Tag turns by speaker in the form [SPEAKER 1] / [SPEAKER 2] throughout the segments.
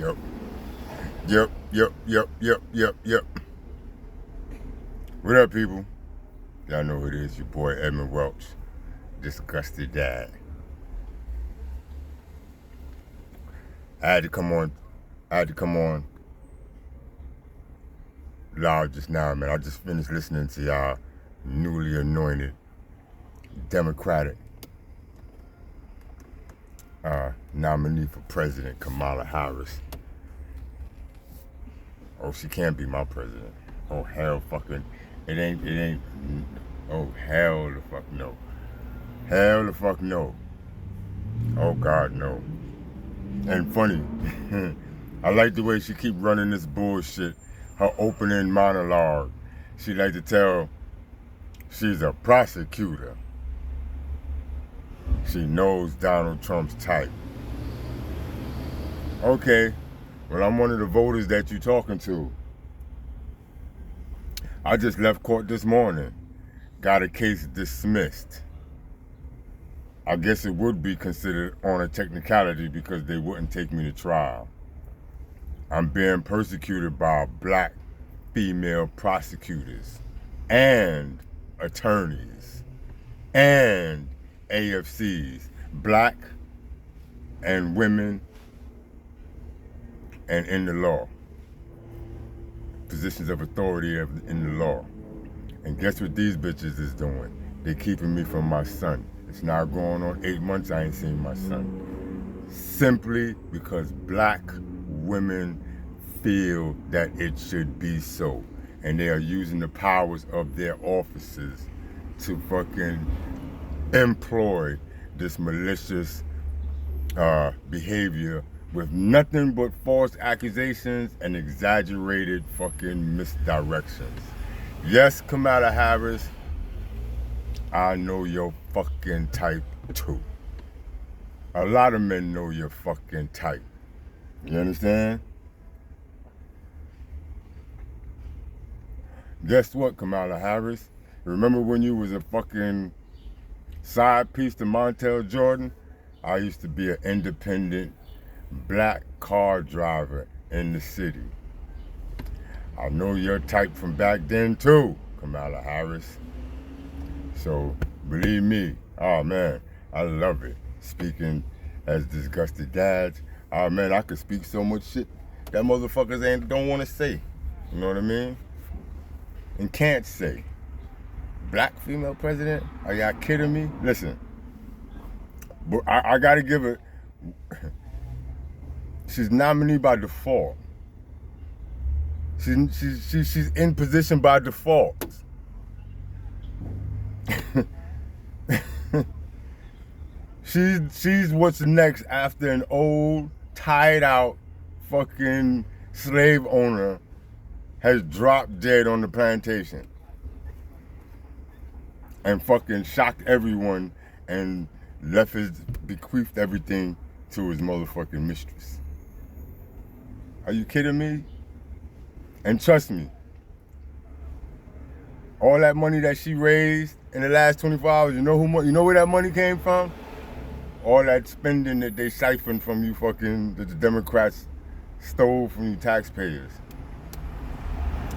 [SPEAKER 1] Yep. Yep. What up, people? Y'all know who it is, your boy Edmund Welch. Disgusted dad. I had to come on loud just now, man. I just finished listening to y'all newly anointed Democratic nominee for president, Kamala Harris. Oh, she can't be my president. Oh, hell fucking, it ain't, oh, hell the fuck no. Hell the fuck no. Oh, God, no. And funny, I like the way she keep running this bullshit, her opening monologue. She like to tell she's a prosecutor. She knows Donald Trump's type. Okay, well, I'm one of the voters that you're talking to. I just left court this morning. Got a case dismissed. I guess it would be considered on a technicality because they wouldn't take me to trial. I'm being persecuted by black female prosecutors and attorneys and AFCs, black and women and in the law, positions of authority in the law. And guess what these bitches is doing? They keeping me from my son. It's now going on 8 months I ain't seen my son. Simply because black women feel that it should be so. And they are using the powers of their offices to fucking employ this malicious behavior with nothing but false accusations and exaggerated fucking misdirections. Yes, Kamala Harris, I know your fucking type too. A lot of men know your fucking type. You understand? Guess what, Kamala Harris? Remember when you was a fucking side piece to Montel Jordan? I used to be an independent black car driver in the city. I know your type from back then too, Kamala Harris. So, believe me, oh man, I love it. Speaking as disgusted dads, oh man, I could speak so much shit that motherfuckers don't want to say. You know what I mean? And can't say. Black female president? Are y'all kidding me? Listen, but I gotta give it. She's nominee by default. She's in position by default. She's what's next after an old, tied out, fucking slave owner has dropped dead on the plantation and fucking shocked everyone and bequeathed everything to his motherfucking mistress. Are you kidding me? And trust me, all that money that she raised in the last 24 hours, you know where that money came from? All that spending that they siphoned from you fucking, that the Democrats stole from you taxpayers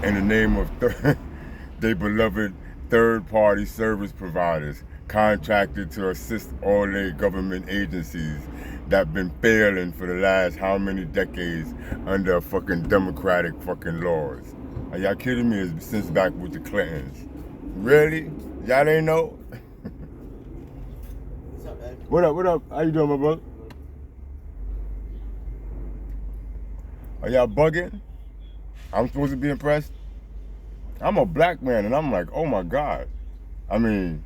[SPEAKER 1] in the name of their beloved third-party service providers contracted to assist all their government agencies that been failing for the last how many decades under fucking Democratic fucking laws. Are y'all kidding me? It's since back with the Clintons. Really? Y'all ain't know?
[SPEAKER 2] What's up, Ed?
[SPEAKER 1] What up? How you doing, my brother? Are y'all bugging? I'm supposed to be impressed? I'm a black man and I'm like, oh my God. I mean,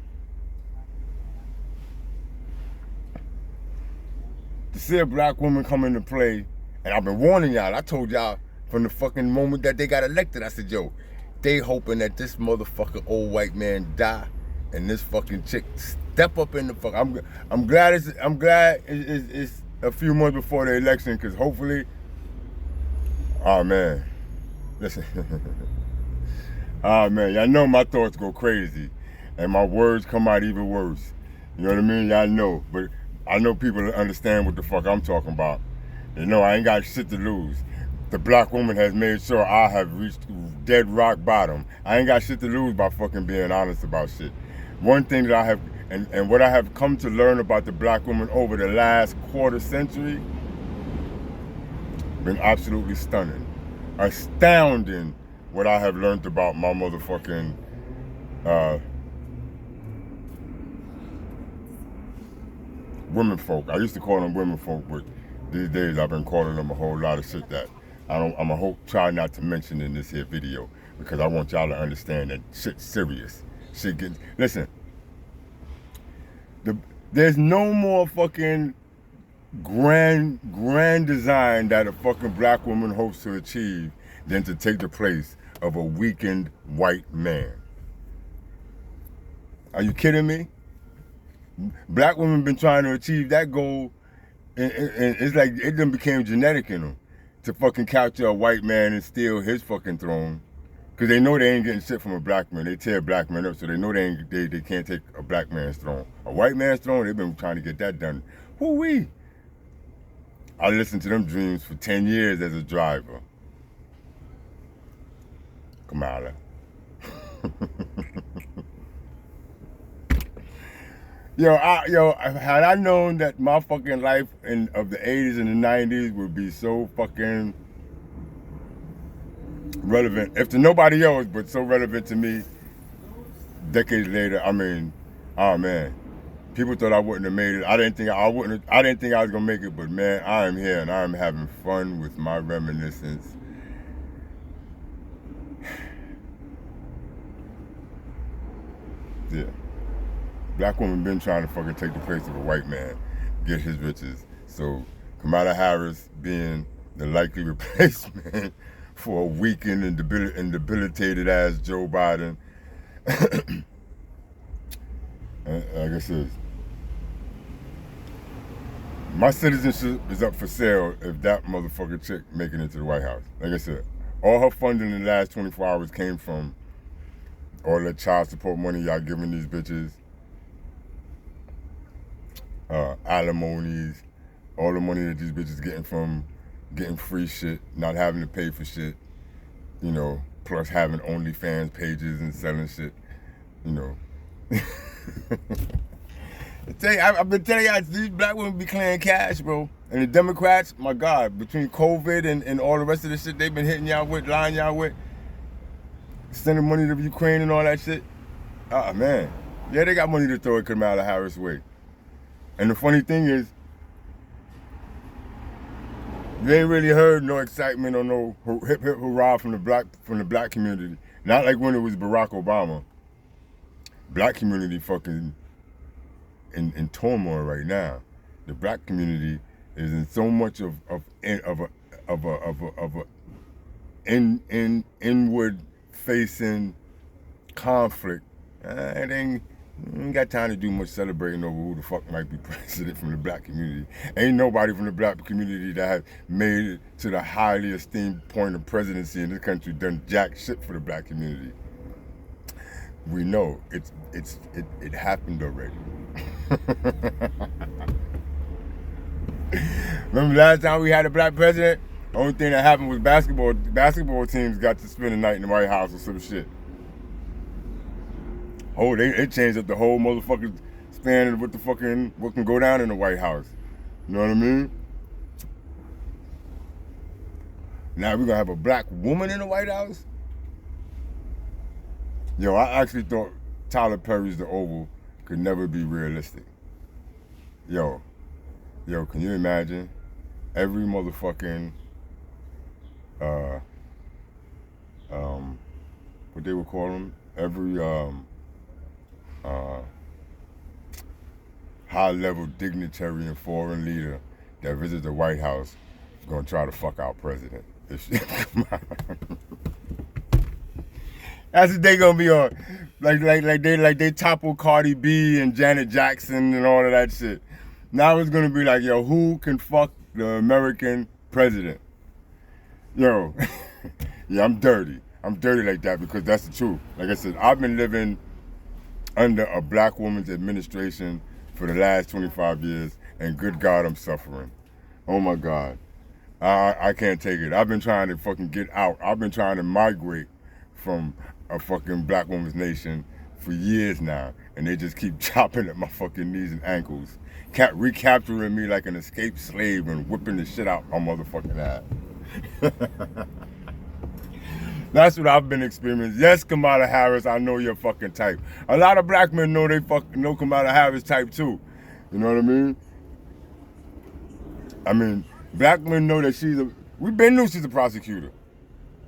[SPEAKER 1] to see a black woman come into play, and I've been warning y'all, I told y'all from the fucking moment that they got elected, I said, yo, they hoping that this motherfucking old white man die and this fucking chick step up in the fuck. I'm glad it's a few months before the election, because hopefully, oh man, listen, oh man, y'all know my thoughts go crazy and my words come out even worse. You know what I mean? Y'all know, but I know people understand what the fuck I'm talking about. You know, I ain't got shit to lose. The black woman has made sure I have reached dead rock bottom. I ain't got shit to lose by fucking being honest about shit. One thing that I have, and what I have come to learn about the black woman over the last quarter century, been absolutely stunning. Astounding what I have learned about my motherfucking women folk. I used to call them women folk, but these days I've been calling them a whole lot of shit that I'm a try not to mention in this here video, because I want y'all to understand that shit's serious. Shit gets, listen, there's no more fucking grand design that a fucking black woman hopes to achieve than to take the place of a weakened white man. Are you kidding me? Black women been trying to achieve that goal, and it's like it done became genetic in them to fucking capture a white man and steal his fucking throne, because they know they ain't getting shit from a black man. They tear black men up, so they know they can't take a black man's throne. A white man's throne, they've been trying to get that done. Whoo-wee. I listened to them dreams for 10 years as a driver. Kamala. Had I known that my fucking life of the 80s and the 90s would be so fucking relevant, if to nobody else, but so relevant to me decades later, I mean, oh man. People thought I wouldn't have made it. I didn't think I was gonna make it, but man, I am here and I am having fun with my reminiscence. Yeah. Black woman been trying to fucking take the place of a white man, get his riches. So Kamala Harris being the likely replacement for a weakened and debilitated ass Joe Biden. Like I said, my citizenship is up for sale if that motherfucking chick make it into the White House. Like I said, all her funding in the last 24 hours came from all that child support money y'all giving these bitches, alimonies, all the money that these bitches getting from getting free shit, not having to pay for shit, you know, plus having OnlyFans pages and selling shit, you know. I've been telling y'all, these black women be clearing cash, bro. And the Democrats, my God, between COVID and all the rest of the shit they've been hitting y'all with, lying y'all with, sending money to Ukraine and all that shit. Ah, man. Yeah, they got money to throw at Kamala Harris' way. And the funny thing is, you ain't really heard no excitement or no hip hip hurrah from the black community. Not like when it was Barack Obama. Black community fucking in turmoil right now. The black community is in so much of a inward facing conflict. It ain't got time to do much celebrating over who the fuck might be president from the black community. Ain't nobody from the black community that has made it to the highly esteemed point of presidency in this country done jack shit for the black community. We know it happened already. Remember last time we had a black president? The only thing that happened was basketball teams got to spend the night in the White House or some shit. Oh, it changed up the whole motherfucking standard of what can go down in the White House. You know what I mean? Now we're gonna have a black woman in the White House? Yo, I actually thought Tyler Perry's The Oval could never be realistic. Yo, can you imagine? Every motherfucking, what they would call them? Every, high-level dignitary and foreign leader that visits the White House is gonna try to fuck our president. That's what they gonna be on. Like they toppled Cardi B and Janet Jackson and all of that shit. Now it's gonna be like, yo, who can fuck the American president? Yo, yeah, I'm dirty. I'm dirty like that because that's the truth. Like I said, I've been living under a black woman's administration for the last 25 years, and good God, I'm suffering. Oh my God. I can't take it. I've been trying to fucking get out. I've been trying to migrate from a fucking black woman's nation for years now, and they just keep chopping at my fucking knees and ankles, recapturing me like an escaped slave and whipping the shit out my motherfucking ass. That's what I've been experiencing. Yes, Kamala Harris, I know your fucking type. A lot of black men know they fucking know Kamala Harris type too. You know what I mean? I mean, black men know that we been knew she's a prosecutor.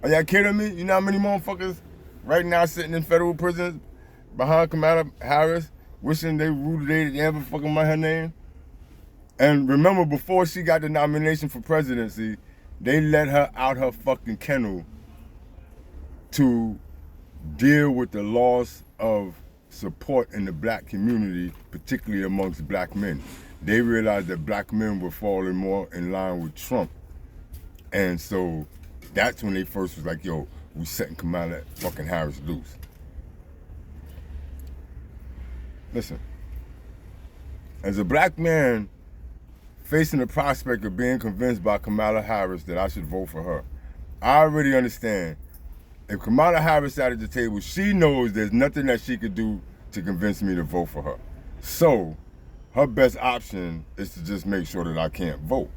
[SPEAKER 1] Are y'all kidding me? You know how many motherfuckers right now sitting in federal prisons behind Kamala Harris, wishing they ever fucking mind her name? And remember, before she got the nomination for presidency, they let her out her fucking kennel to deal with the loss of support in the black community, particularly amongst black men. They realized that black men were falling more in line with Trump. And so that's when they first was like, yo, we setting Kamala fucking Harris loose. Listen, as a black man facing the prospect of being convinced by Kamala Harris that I should vote for her, I already understand if Kamala Harris sat at the table, she knows there's nothing that she could do to convince me to vote for her. So her best option is to just make sure that I can't vote.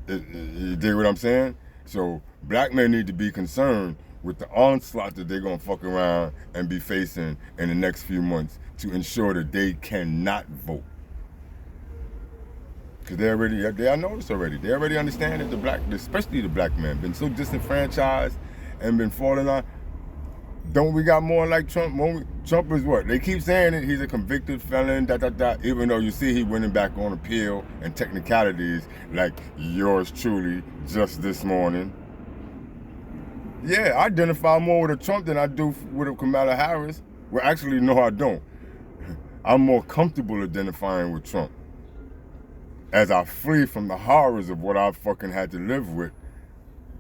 [SPEAKER 1] You dig what I'm saying? So black men need to be concerned with the onslaught that they're gonna fuck around and be facing in the next few months to ensure that they cannot vote. Because they know this already. They already understand that especially the black men, been so disenfranchised and been falling on. Don't we got more like Trump? Trump is what? They keep saying it, he's a convicted felon, even though you see he winning back on appeal and technicalities like yours truly just this morning. Yeah, I identify more with a Trump than I do with a Kamala Harris. Well, actually, no, I don't. I'm more comfortable identifying with Trump as I flee from the horrors of what I fucking had to live with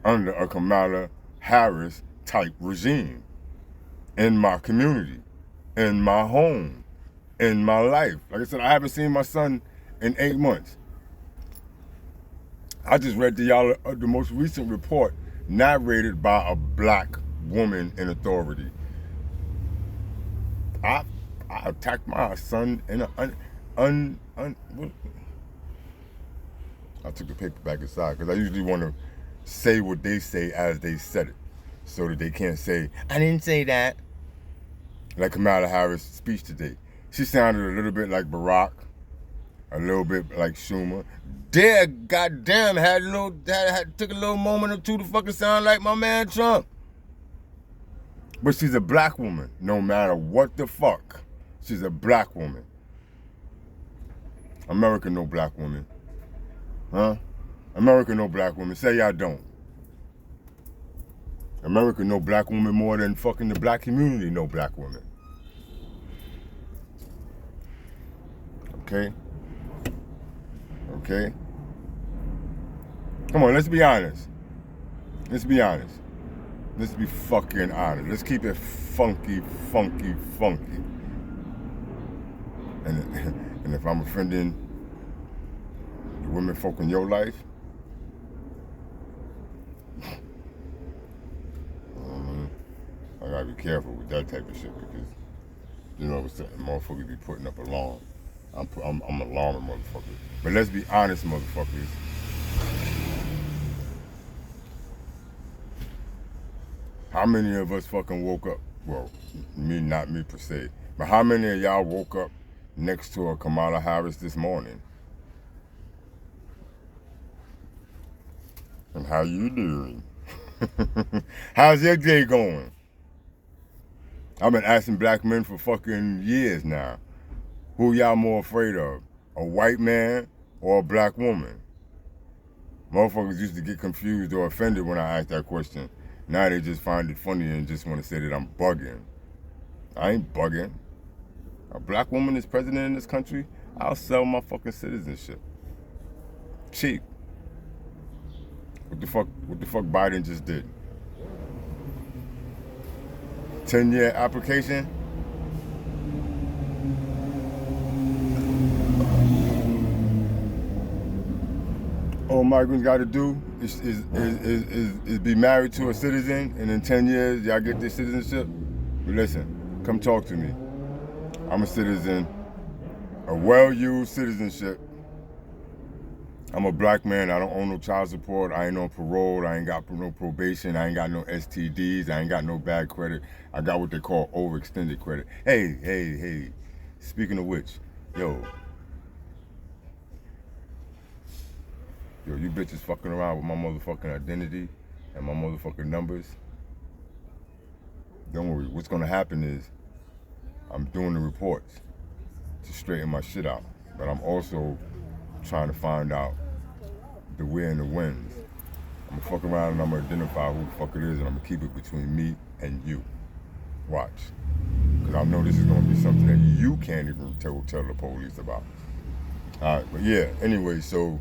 [SPEAKER 1] under a Kamala Harris type regime. In my community, in my home, in my life. Like I said, I haven't seen my son in 8 months. I just read to y'all the most recent report narrated by a black woman in authority. I attacked my son in I took the paper back aside because I usually want to say what they say as they said it so that they can't say, I didn't say that. Like Kamala Harris' speech today. She sounded a little bit like Barack, a little bit like Schumer. Dad, goddamn, took a little moment or two to fucking sound like my man Trump. But she's a black woman, no matter what the fuck. She's a black woman. America no black woman. Huh? America no black woman. Say y'all don't. America no black woman more than fucking the black community no black woman. Okay? Okay? Come on, let's be honest. Let's be honest. Let's be fucking honest. Let's keep it funky, funky, funky. And if I'm offending the women folk in your life, I gotta be careful with that type of shit because you know what's that motherfuckers be putting up alarm. I'm alarming motherfuckers. But let's be honest, motherfuckers. How many of us fucking woke up? Well, not me per se, but how many of y'all woke up next to a Kamala Harris this morning? And how you doing? How's your day going? I've been asking black men for fucking years now. Who y'all more afraid of? A white man or a black woman? Motherfuckers used to get confused or offended when I asked that question. Now they just find it funny and just want to say that I'm bugging. I ain't bugging. A black woman is president in this country, I'll sell my fucking citizenship. Cheap. What the fuck Biden just did? 10-year application? all migrants got to do is be married to a citizen, and in 10 years, y'all get this citizenship? But listen, come talk to me. I'm a citizen, a well-used citizenship. I'm a black man. I don't own no child support. I ain't on parole. I ain't got no probation. I ain't got no STDs. I ain't got no bad credit. I got what they call overextended credit. Hey. Speaking of which, yo, you bitches fucking around with my motherfucking identity and my motherfucking numbers. Don't worry. What's gonna happen is I'm doing the reports to straighten my shit out, but I'm also trying to find out the where and the wins. I'm gonna fuck around and I'm gonna identify who the fuck it is, and I'm gonna keep it between me and you. Watch. Because I know this is gonna be something that you can't even tell the police about. Alright, but yeah, anyway, so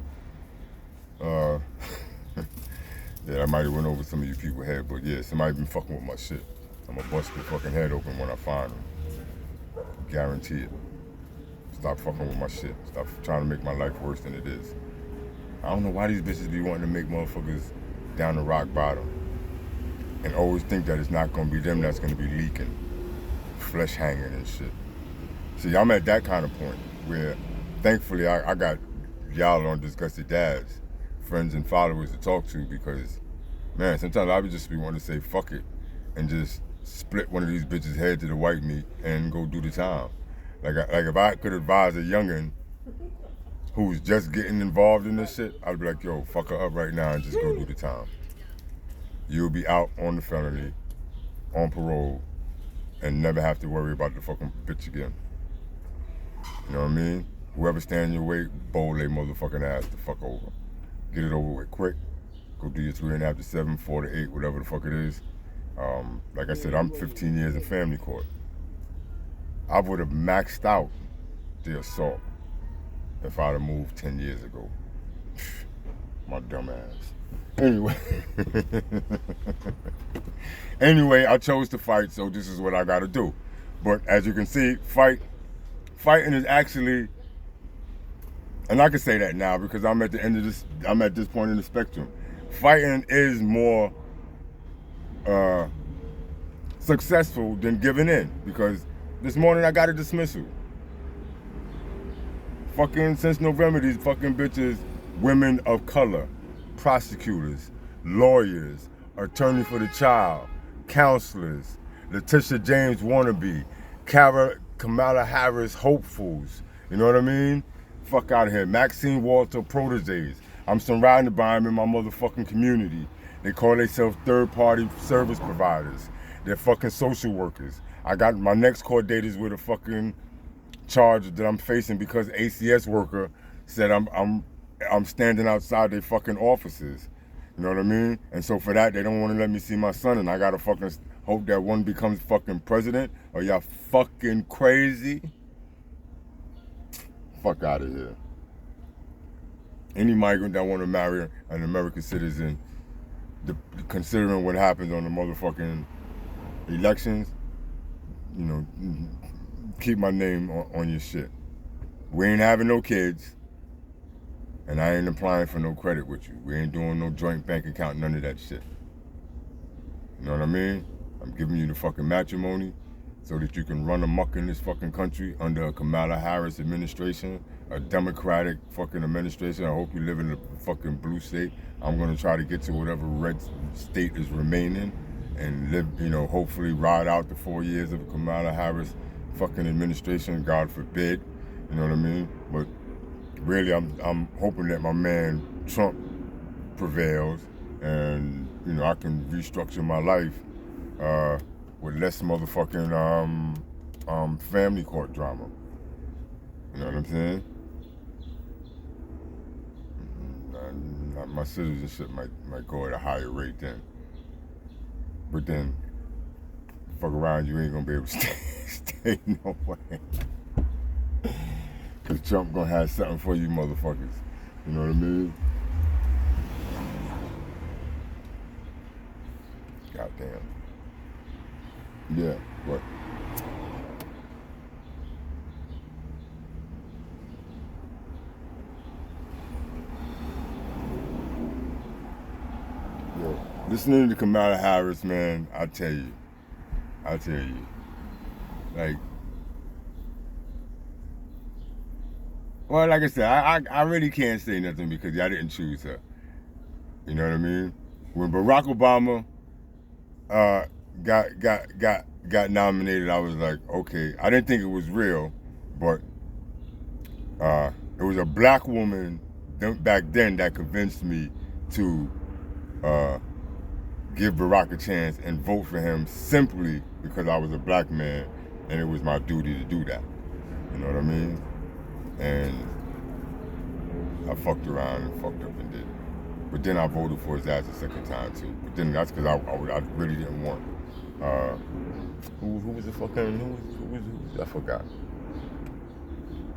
[SPEAKER 1] yeah, I might have went over some of you people head, but yeah, somebody been fucking with my shit. I'm gonna bust their fucking head open when I find them. Guarantee it. Stop fucking with my shit. Stop trying to make my life worse than it is. I don't know why these bitches be wanting to make motherfuckers down the rock bottom and always think that it's not gonna be them that's gonna be leaking, flesh hanging and shit. See, I'm at that kind of point where thankfully I got y'all on Disgusted Dads, friends and followers to talk to, because man, sometimes I would just be wanting to say fuck it and just split one of these bitches' head to the white meat and go do the time. Like if I could advise a youngin' who's just getting involved in this shit, I'd be like, yo, fuck her up right now and just go do the time. You'll be out on the felony, on parole, and never have to worry about the fucking bitch again. You know what I mean? Whoever stand in your way, bowl they motherfucking ass the fuck over. Get it over with quick. Go do your 3.5 to 7, 4 to 8, whatever the fuck it is. Like I said, I'm 15 years in family court. I would have maxed out the assault if I'd have moved 10 years ago. My dumb ass. Anyway, I chose to fight, so this is what I gotta do. But as you can see, fighting is actually, and I can say that now because I'm at the end of this, I'm at this point in the spectrum. Fighting is more successful than giving in, because this morning I got a dismissal. Fucking since November, these fucking bitches, women of color, prosecutors, lawyers, attorney for the child, counselors, Letitia James wannabe, Kamala Harris hopefuls, you know what I mean? Fuck out of here. Maxine Walter proteges. I'm surrounded by them in my motherfucking community. They call themselves third-party service providers. They're fucking social workers. I got my next court date is with a fucking charge that I'm facing because ACS worker said I'm standing outside their fucking offices. You know what I mean? And so for that, they don't want to let me see my son, and I gotta fucking hope that one becomes fucking president. Are y'all fucking crazy? Fuck out of here. Any migrant that want to marry an American citizen, considering what happens on the motherfucking elections, you know, keep my name on your shit. We ain't having no kids, and I ain't applying for no credit with you. We ain't doing no joint bank account, none of that shit. You know what I mean? I'm giving you the fucking matrimony so that you can run amok in this fucking country under a Kamala Harris administration, a Democratic fucking administration. I hope you live in a fucking blue state. I'm gonna try to get to whatever red state is remaining and live, you know, hopefully ride out the 4 years of Kamala Harris fucking administration, God forbid. You know what I mean? But really, I'm hoping that my man Trump prevails, and you know I can restructure my life with less motherfucking family court drama. You know what I'm saying? My citizenship might go at a higher rate then, but then fuck around, you ain't gonna be able to stay no way. Cause Trump gonna have something for you motherfuckers. You know what I mean? Goddamn. Yeah, what? Listening to Kamala Harris, man, I tell you, like, well, like I said, I really can't say nothing because I didn't choose her. You know what I mean? When Barack Obama uh, got nominated, I was like, okay. I didn't think it was real, but it was a black woman back then that convinced me to give Barack a chance and vote for him simply because I was a black man and it was my duty to do that. You know what I mean? And I fucked around and fucked up and did it. But then I voted for his ass a second time too. But then that's because I really didn't want. Who was the fucking who was I forgot.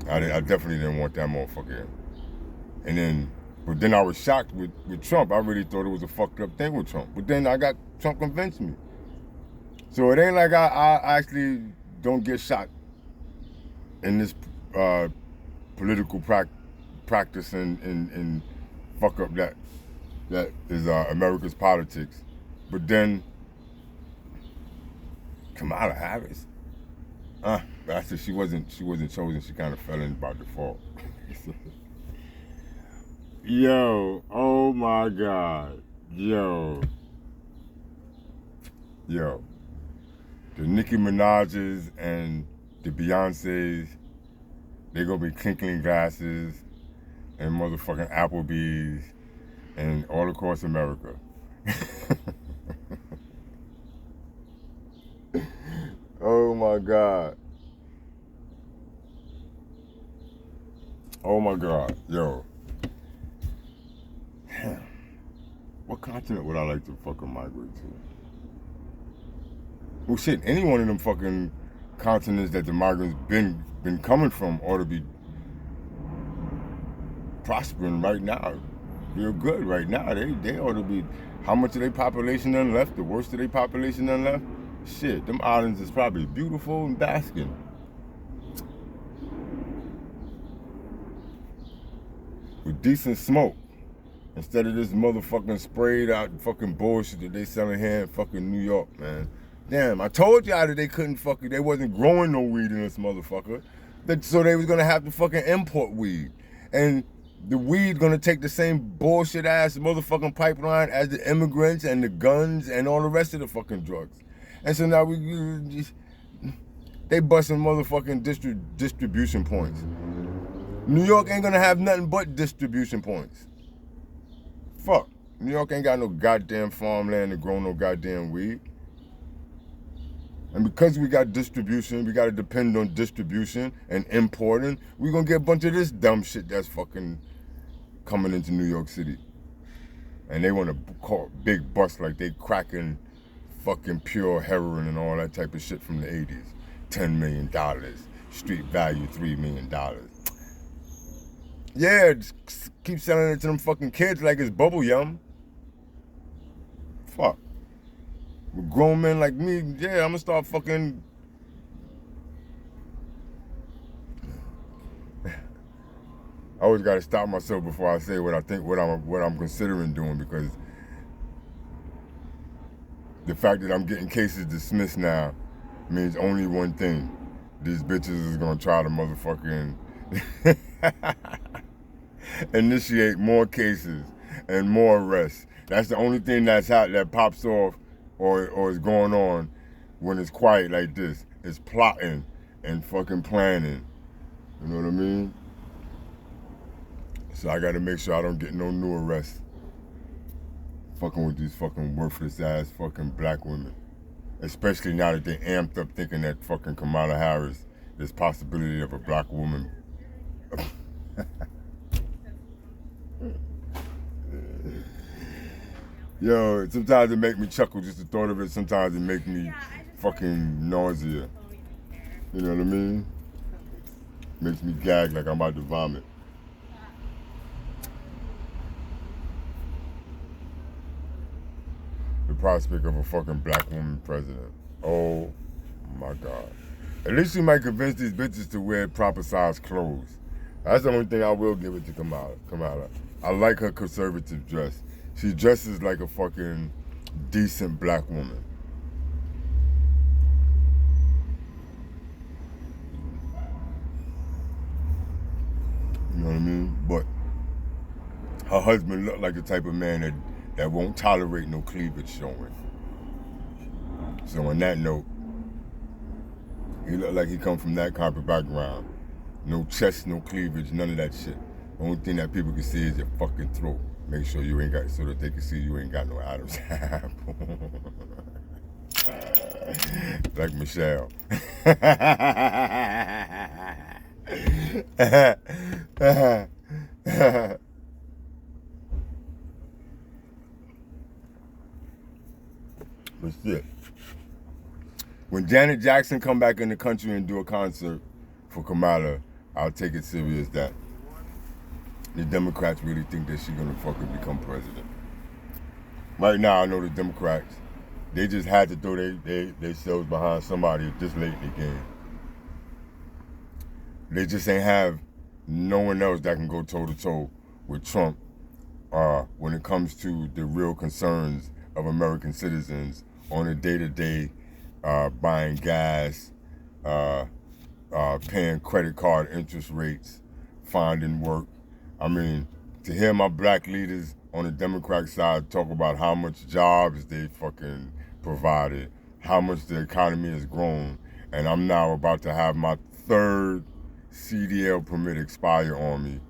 [SPEAKER 1] I definitely didn't want that motherfucker. And then, but then I was shocked with Trump. I really thought it was a fucked up thing with Trump. But then Trump convinced me. So it ain't like I actually don't get shocked in this political practice and fuck up that is America's politics. But then Kamala Harris, I said she wasn't chosen. She kind of fell in by default. Yo, oh my God, yo, the Nicki Minaj's and the Beyoncé's, they gonna be clinking glasses and motherfucking Applebee's and all across America. Oh my God. Oh my God, yo. What continent would I like to fucking migrate to? Well, shit, any one of them fucking continents that the migrants been coming from ought to be prospering right now. Real good right now. They ought to be. How much of their population done left? The worst of their population done left? Shit, them islands is probably beautiful and basking. With decent smoke. Instead of this motherfucking sprayed out fucking bullshit that they selling here in fucking New York, man. Damn, I told y'all that they wasn't growing no weed in this motherfucker. So they was gonna have to fucking import weed. And the weed gonna take the same bullshit ass motherfucking pipeline as the immigrants and the guns and all the rest of the fucking drugs. And so now they busting motherfucking distribution points. New York ain't gonna have nothing but distribution points. Fuck. New York ain't got no goddamn farmland to grow no goddamn weed. And because we got distribution, we gotta depend on distribution and importing, we gonna get a bunch of this dumb shit that's fucking coming into New York City. And they wanna call big bust like they cracking fucking pure heroin and all that type of shit from the 80s. $10 million. Street value, $3 million. Yeah, just keep selling it to them fucking kids like it's bubble yum. Fuck. With grown men like me, yeah, I'm gonna start fucking. I always gotta stop myself before I say what I think, what I'm considering doing, because the fact that I'm getting cases dismissed now means only one thing. These bitches is gonna try to motherfucking initiate more cases and more arrests. That's the only thing that pops off or is going on when it's quiet like this. It's plotting and fucking planning. You know what I mean? So I gotta make sure I don't get no new arrests. Fucking with these fucking worthless ass fucking black women. Especially now that they amped up thinking that fucking Kamala Harris, there's possibility of a black woman. Yo, sometimes it make me chuckle just the thought of it. Sometimes it make me fucking nausea. You know what I mean? Makes me gag like I'm about to vomit. The prospect of a fucking black woman president. Oh my God. At least you might convince these bitches to wear proper size clothes. That's the only thing I will give it to Kamala. I like her conservative dress. She dresses like a fucking decent black woman. You know what I mean? But her husband looked like the type of man that won't tolerate no cleavage showing. So on that note, he looked like he come from that type of background. No chest, no cleavage, none of that shit. The only thing that people can see is your fucking throat. Make sure you ain't got, so that they can see you ain't got no Adam's apple. Like Michelle. But shit. When Janet Jackson come back in the country and do a concert for Kamala, I'll take it serious that the Democrats really think that she's gonna fucking become president. Right now, I know the Democrats, they just had to throw their selves behind somebody this late in the game. They just ain't have no one else that can go toe to toe with Trump when it comes to the real concerns of American citizens on a day-to-day, buying gas, paying credit card interest rates, finding work. I mean, to hear my black leaders on the Democrat side talk about how much jobs they fucking provided, how much the economy has grown, and I'm now about to have my third CDL permit expire on me.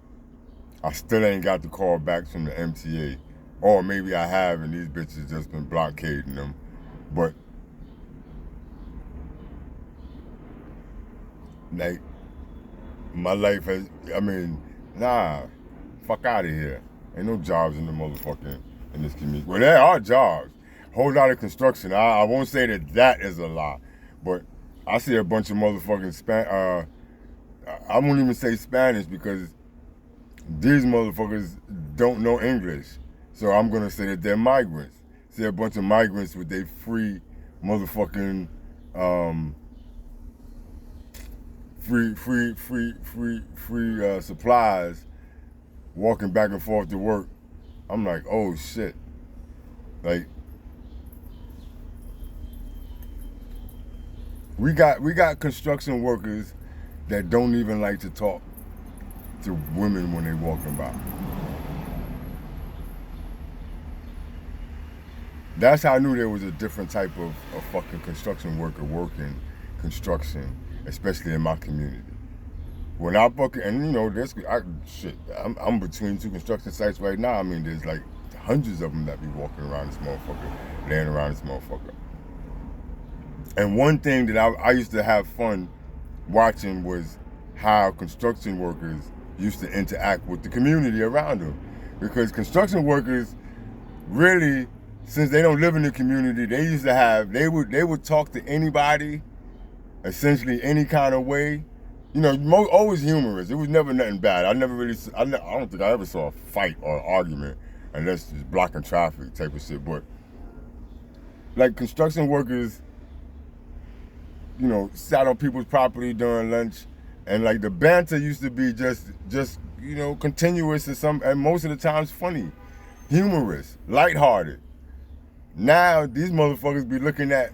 [SPEAKER 1] I still ain't got the callbacks from the MTA. Or maybe I have and these bitches just been blockading them. But, like, my life has, I mean, nah, fuck out of here. Ain't no jobs in the motherfucking, in this community. Well, there are jobs. Whole lot of construction. I won't say that is a lot. But I see a bunch of motherfucking I won't even say Spanish because these motherfuckers don't know English. So I'm gonna say that they're migrants. See a bunch of migrants with their free motherfucking free supplies walking back and forth to work. I'm like, oh shit. Like we got construction workers that don't even like to talk to women when they walking by. That's how I knew there was a different type of fucking construction worker working construction, especially in my community. When I fucking, and you know, I'm between two construction sites right now. I mean, there's like hundreds of them that be walking around this motherfucker, laying around this motherfucker. And one thing that I used to have fun watching was how construction workers used to interact with the community around them. Because construction workers really, since they don't live in the community, they would talk to anybody, essentially any kind of way. You know, always humorous. It was never nothing bad. I don't think I ever saw a fight or an argument unless it's blocking traffic type of shit. But like construction workers, you know, sat on people's property during lunch, and like the banter used to be just you know, continuous and most of the times funny, humorous, lighthearted. Now these motherfuckers be looking at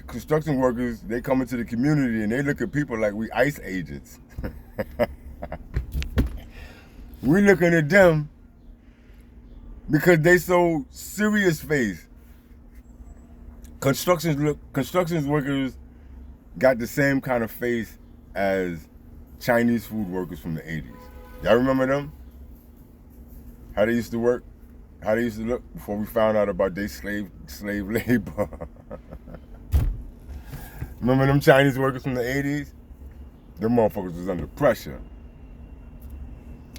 [SPEAKER 1] construction workers. They come into the community and they look at people like we ICE agents. We looking at them because they so serious face. Construction workers got the same kind of face as Chinese food workers from the 80s. Y'all remember them? How they used to work? How they used to look before we found out about their slave labor? Remember them Chinese workers from the 80s? Them motherfuckers was under pressure.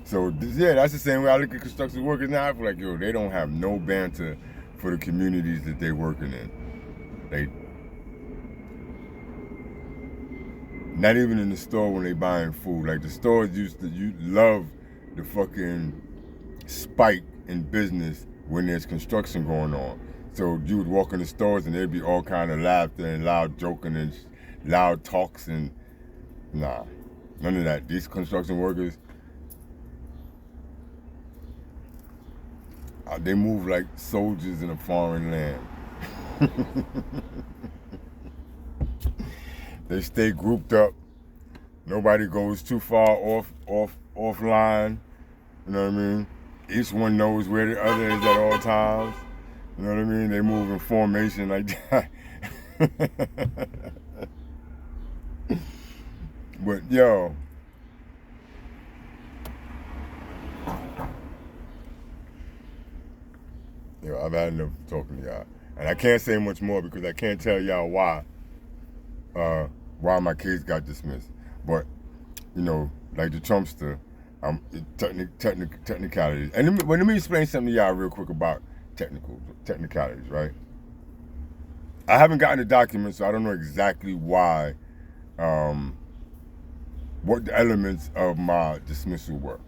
[SPEAKER 1] So yeah, that's the same way I look at construction workers now. I feel like, yo, they don't have no banter for the communities that they working in. Not even in the store when they buying food. Like the stores you love the fucking spike in business when there's construction going on. So you would walk in the stores and there'd be all kind of laughter and loud joking and loud talks and nah, none of that. These construction workers, They move like soldiers in a foreign land. They stay grouped up. Nobody goes too far offline. You know what I mean? Each one knows where the other is at all times. You know what I mean? They move in formation like that. But yo, I've had enough talking to y'all, and I can't say much more because I can't tell y'all why my case got dismissed. But you know, like the Trumpster, technicalities. And let me explain something to y'all real quick about technicalities, right? I haven't gotten the documents, so I don't know exactly why, what the elements of my dismissal were.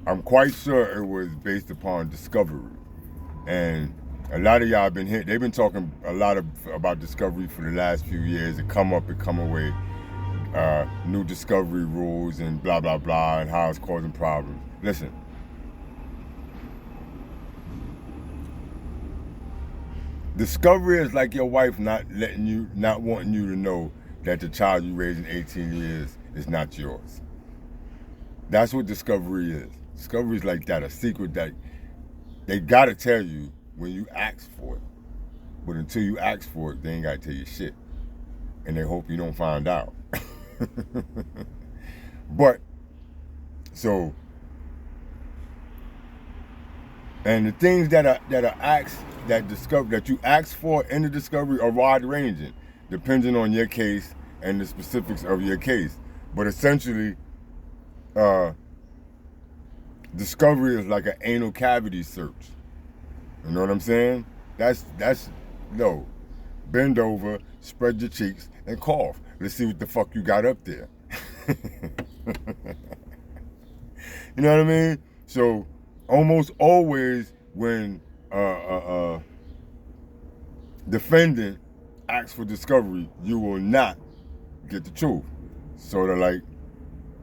[SPEAKER 1] I'm quite sure it was based upon discovery. And a lot of y'all have been hit. They've been talking a lot about discovery for the last few years. It come up, it come away. New discovery rules and blah, blah, blah, and how it's causing problems. Listen. Discovery is like your wife not wanting you to know that the child you raised in 18 years is not yours. That's what discovery is. Discovery is like that, a secret that they gotta tell you when you ask for it. But until you ask for it, they ain't gotta tell you shit. And they hope you don't find out. But, so, and the things that you ask for in the discovery are wide ranging, depending on your case and the specifics of your case. But essentially, discovery is like an anal cavity search. You know what I'm saying? That's no. Bend over, spread your cheeks, and cough. Let's see what the fuck you got up there. You know what I mean? So almost always when defendant asks for discovery, you will not get the truth. Sort of like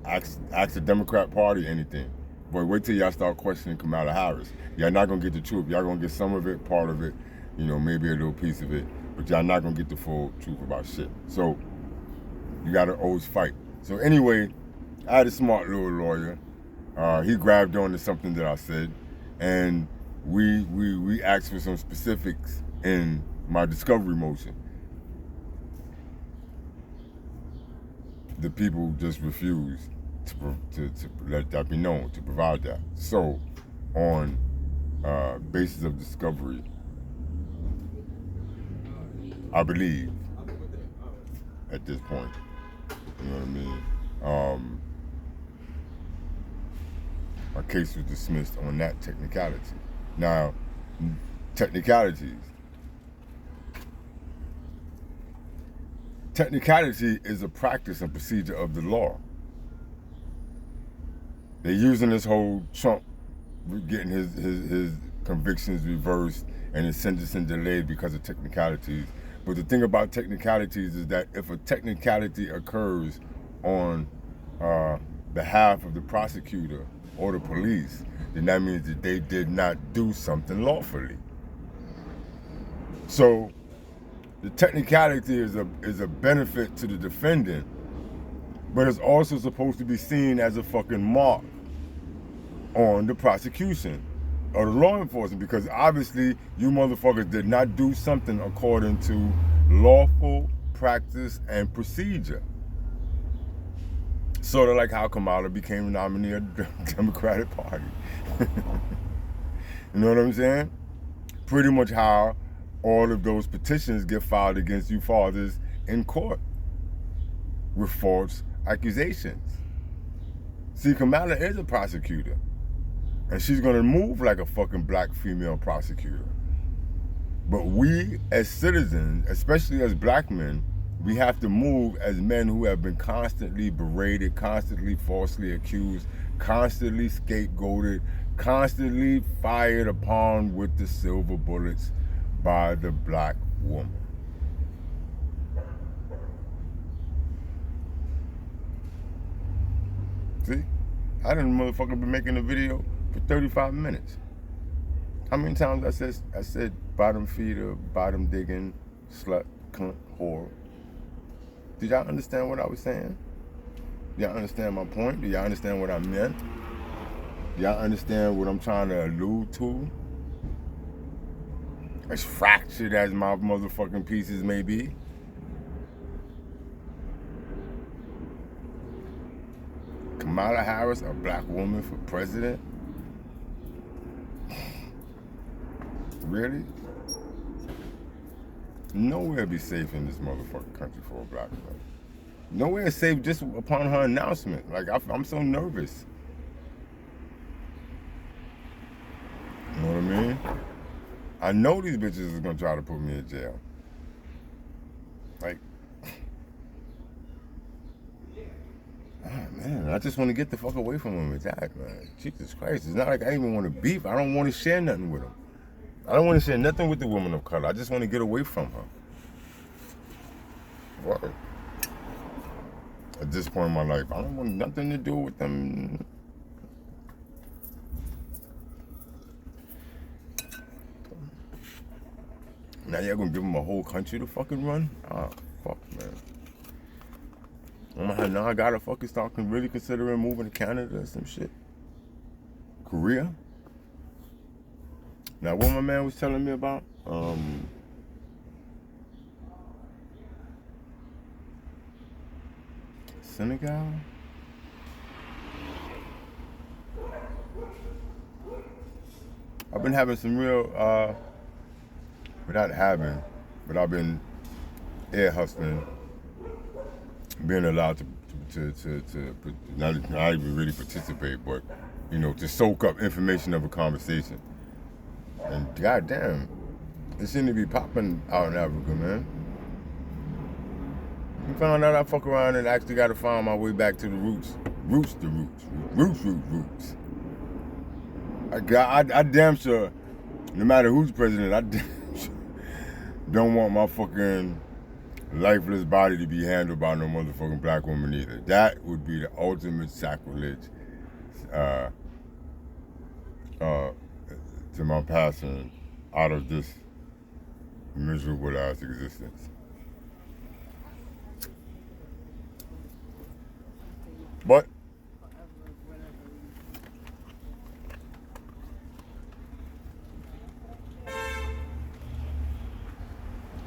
[SPEAKER 1] ask the Democrat Party anything. But wait till y'all start questioning Kamala Harris. Y'all not gonna get the truth. Y'all gonna get some of it, part of it, you know, maybe a little piece of it, but y'all not gonna get the full truth about shit. So you gotta always fight. So anyway, I had a smart little lawyer. He grabbed on to something that I said, and we asked for some specifics in my discovery motion. The people just refused to let that be known, to provide that. So, on basis of discovery, I believe, at this point, you know what I mean? My case was dismissed on that technicality. Now, technicalities. Technicality is a practice and procedure of the law. They're using this whole Trump getting his convictions reversed and his sentencing delayed because of technicalities. But the thing about technicalities is that if a technicality occurs on behalf of the prosecutor or the police, then that means that they did not do something lawfully. So the technicality is a benefit to the defendant, but it's also supposed to be seen as a fucking mark on the prosecution or the law enforcement, because obviously you motherfuckers did not do something according to lawful practice and procedure. Sort of like how Kamala became a nominee of the Democratic Party. You know what I'm saying? Pretty much how all of those petitions get filed against you fathers in court with false accusations. See, Kamala is a prosecutor, and she's gonna move like a fucking black female prosecutor. But we as citizens, especially as black men, we have to move as men who have been constantly berated, constantly falsely accused, constantly scapegoated, constantly fired upon with the silver bullets by the black woman. See? I didn't motherfucker be making a video for 35 minutes. How many times I said bottom feeder, bottom digging, slut, cunt, whore? Did y'all understand what I was saying? Y'all understand my point? Do y'all understand what I meant? Y'all understand what I'm trying to allude to? As fractured as my motherfucking pieces may be. Kamala Harris, a black woman for president? Really? Nowhere be safe in this motherfucking country for a black woman. Nowhere is safe just upon her announcement. Like, I'm so nervous. You know what I mean? I know these bitches is gonna try to put me in jail. Like, oh man, I just want to get the fuck away from them with that, man. Jesus Christ, it's not like I even want to beef. I don't want to share nothing with them. I don't want to share nothing with the woman of color. I just want to get away from her. What? At this point in my life, I don't want nothing to do with them. Now y'all gonna give them a whole country to fucking run? Oh, fuck, man. Now I gotta fucking start really considering moving to Canada or some shit. Korea? Now, what my man was telling me about, Senegal? I've been having some real, but I've been air hustling, being allowed to not even really participate, but, you know, to soak up information of a conversation. And goddamn, it seemed to be popping out in Africa, man. You found out I fuck around and actually got to find my way back to the roots. Roots. I damn sure, no matter who's president, I damn sure don't want my fucking lifeless body to be handled by no motherfucking black woman either. That would be the ultimate sacrilege to my passing out of this miserable ass existence. But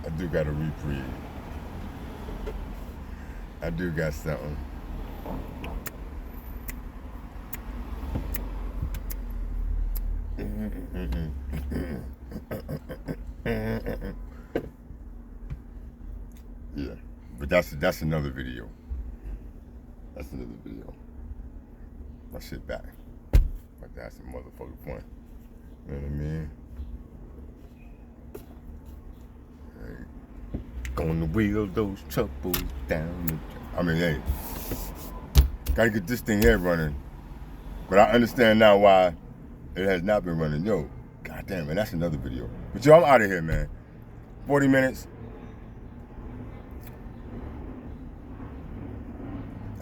[SPEAKER 1] I do got a reprieve. I do got something. Yeah, but that's another video. That's another video. My shit back. But that's a motherfucking point. You know what I mean? Like, gonna wheel those troubles down. I mean, hey, gotta get this thing here running. But I understand now why it has not been running. Yo, goddamn, man, that's another video. But yo, I'm out of here, man. 40 minutes.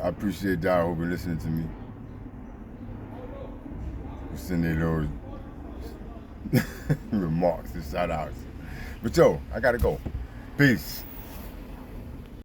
[SPEAKER 1] I appreciate y'all who've been listening to me. Send their little remarks and shout outs. But yo, I gotta go. Peace.